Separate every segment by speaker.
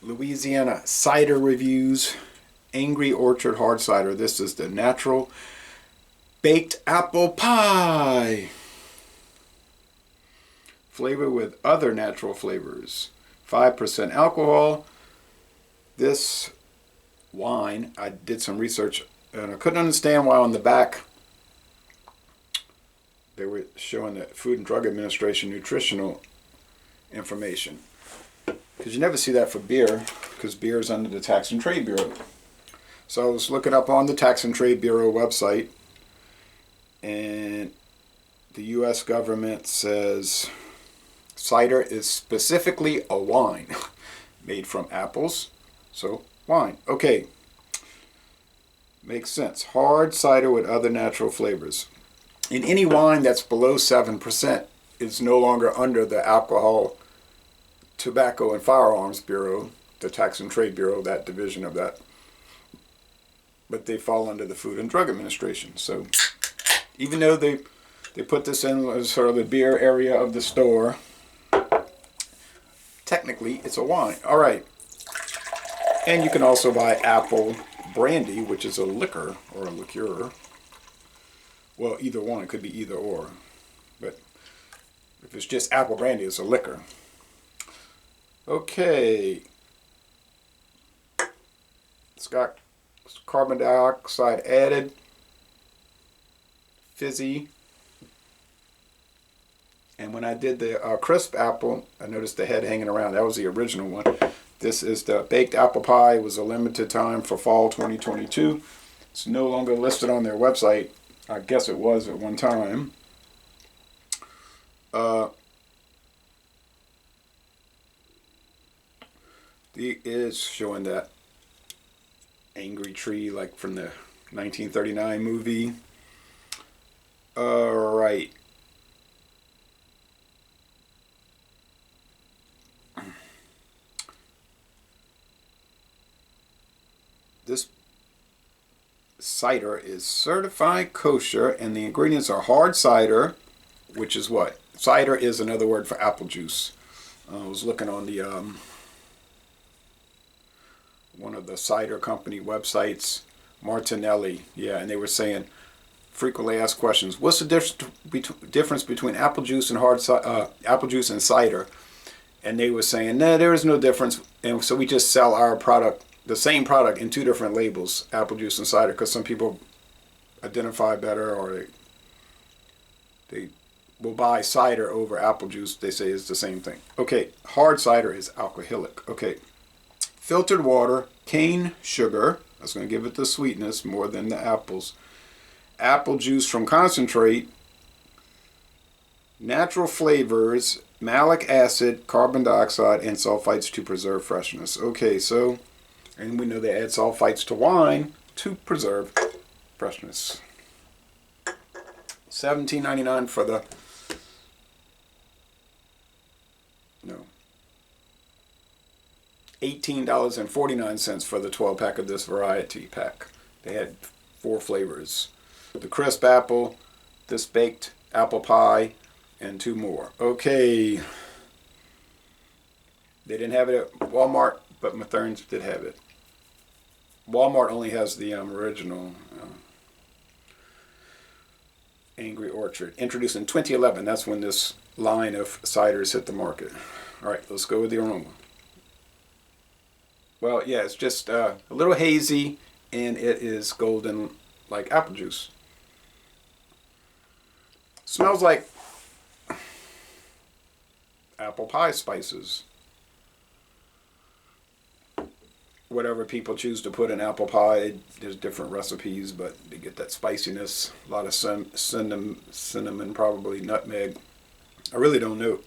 Speaker 1: Louisiana cider reviews. Angry Orchard hard cider. This is the natural baked apple pie. Flavor with other natural flavors. 5% alcohol. This wine, I did some research and I couldn't understand why on the back they were showing the Food and Drug Administration nutritional information. Because you never see that for beer, because beer is under the Tax and Trade Bureau. So I was looking up on the Tax and Trade Bureau website, and the U.S. government says cider is specifically a wine made from apples, so wine. Okay, makes sense. Hard cider with other natural flavors. In any wine that's below 7% is no longer under the Alcohol, Tobacco, and Firearms Bureau, the Tax and Trade Bureau, that division of that. But they fall under the Food and Drug Administration. So even though they put this in sort of the beer area of the store, technically it's a wine. All right. And you can also buy apple brandy, which is a liquor or a liqueur. Well, either one. It could be either or. But if it's just apple brandy, it's a liquor. Okay. It's got carbon dioxide added. Fizzy. And when I did the crisp apple, I noticed the head hanging around. That was the original one. This is the baked apple pie. It was a limited time for fall 2022. It's no longer listed on their website. I guess it was at one time. It is showing that angry tree like from the 1939 movie. Alright. This cider is certified kosher, and the ingredients are hard cider, which is what? Cider is another word for apple juice. I was looking on the one of the cider company websites, Martinelli, yeah, and they were saying frequently asked questions. What's the difference between apple juice and apple juice and cider? And they were saying, nah, there is no difference, and so we just sell our product, the same product, in two different labels, apple juice and cider, because some people identify better, or they will buy cider over apple juice. They say it's the same thing. Okay, hard cider is alcoholic. Okay, filtered water, cane sugar. That's going to give it the sweetness more than the apples. Apple juice from concentrate, natural flavors, malic acid, carbon dioxide, and sulfites to preserve freshness. Okay, so, and we know they add sulfites to wine to preserve freshness. $17.99 for the, no, $18.49 for the 12 pack of this variety pack. They had 4 flavors. The crisp apple, this baked apple pie, and 2 more. Okay. They didn't have it at Walmart, but Mathern's did have it. Walmart only has the original Angry Orchard. Introduced in 2011. That's when this line of ciders hit the market. All right, let's go with the aroma. Well, yeah, it's just a little hazy, and it is golden like apple juice. Smells like apple pie spices. Whatever people choose to put in apple pie, there's different recipes, but they get that spiciness. A lot of cinnamon, probably nutmeg. I really don't know.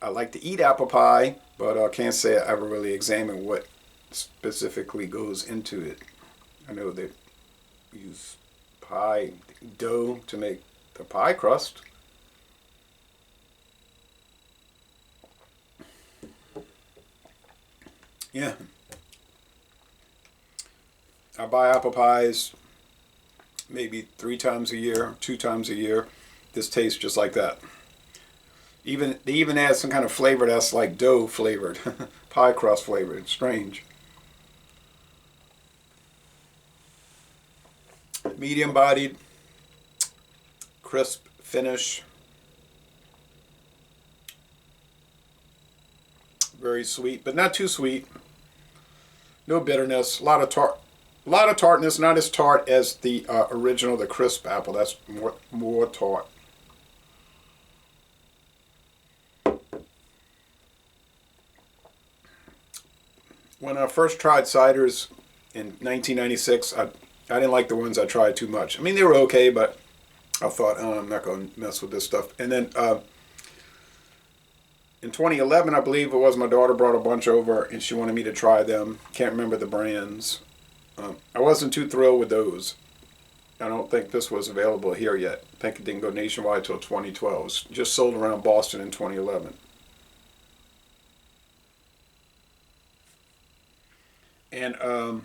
Speaker 1: I like to eat apple pie, but I can't say I ever really examine what specifically goes into it. I know they use pie dough to make the pie crust. Yeah. I buy apple pies maybe 3 times a year, 2 times a year. This tastes just like that. They even add some kind of flavor that's like dough flavored, pie crust flavored. It's strange. Medium bodied, crisp finish. Very sweet, but not too sweet. No bitterness. A lot of tartness. Not as tart as the original, the crisp apple. That's more tart. When I first tried ciders in 1996, I didn't like the ones I tried too much. I mean, they were okay, but I thought, oh, I'm not going to mess with this stuff. And then in 2011, I believe it was, my daughter brought a bunch over and she wanted me to try them. Can't remember the brands. I wasn't too thrilled with those. I don't think this was available here yet. I think it didn't go nationwide until 2012. It was just sold around Boston in 2011. And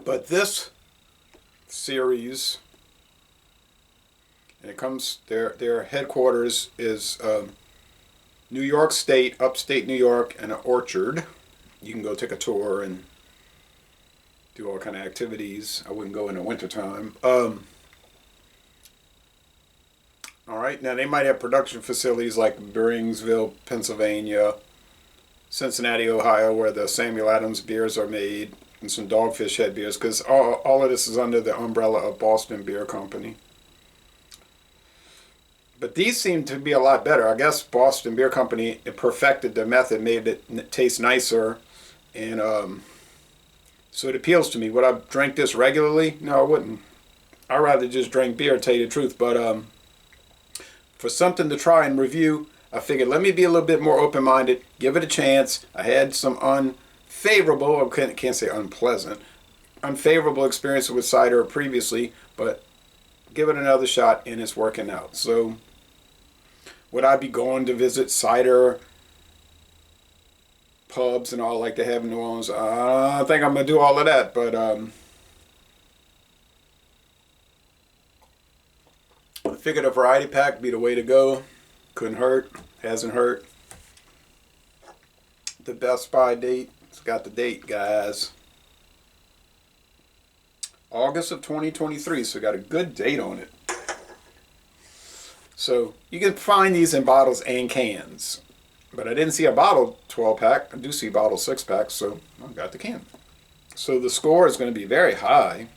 Speaker 1: but this series, and it comes, their headquarters is New York State, upstate New York, and an orchard. You can go take a tour and do all kind of activities. I wouldn't go in the wintertime. All right, now they might have production facilities like Birdingsville, Pennsylvania, Cincinnati, Ohio, where the Samuel Adams beers are made, and some Dogfish Head beers, because all of this is under the umbrella of Boston Beer Company. But these seem to be a lot better. I guess Boston Beer Company perfected the method, made it taste nicer, and so it appeals to me. Would I drink this regularly? No, I wouldn't. I'd rather just drink beer, to tell you the truth. But for something to try and review, I figured let me be a little bit more open-minded, give it a chance. I had some unfavorable, or can't say unpleasant, unfavorable experiences with cider previously, but give it another shot and it's working out. So would I be going to visit cider pubs and all like they have in New Orleans? I don't think I'm going to do all of that, but I figured a variety pack would be the way to go. Couldn't hurt, hasn't hurt. The Best Buy date, it's got the date, guys. August of 2023, so got a good date on it. So you can find these in bottles and cans. But I didn't see a bottle 12-pack. I do see bottle 6-packs, so I got the can. So the score is going to be very high.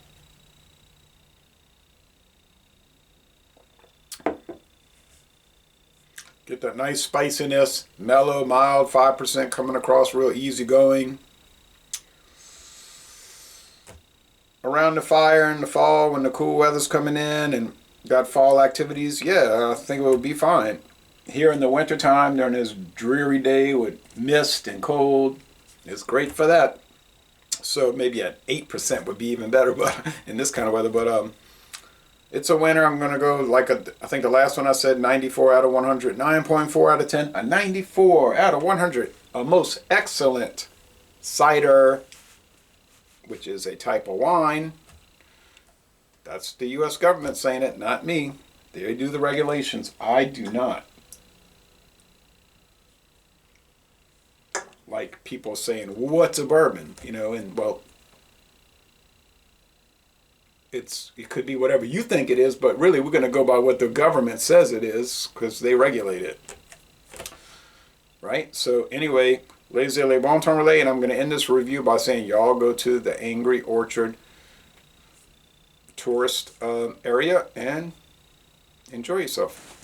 Speaker 1: Get that nice spiciness, mellow, mild, 5% coming across, real easygoing. Around the fire in the fall when the cool weather's coming in and got fall activities, yeah, I think it would be fine. Here in the wintertime, during this dreary day with mist and cold, it's great for that. So maybe at 8% would be even better, but in this kind of weather. But it's a winner. I'm going to go like I think the last one I said 94 out of 100, 9.4 out of 10, a 94 out of 100. A most excellent cider, which is a type of wine. That's the U.S. government saying it, not me. They do the regulations. I do not. Like people saying, what's a bourbon? You know, and well, it could be whatever you think it is, but really we're going to go by what the government says it is because they regulate it. Right? So anyway, Les bon temps relais, and I'm going to end this review by saying y'all go to the Angry Orchard tourist area and enjoy yourself.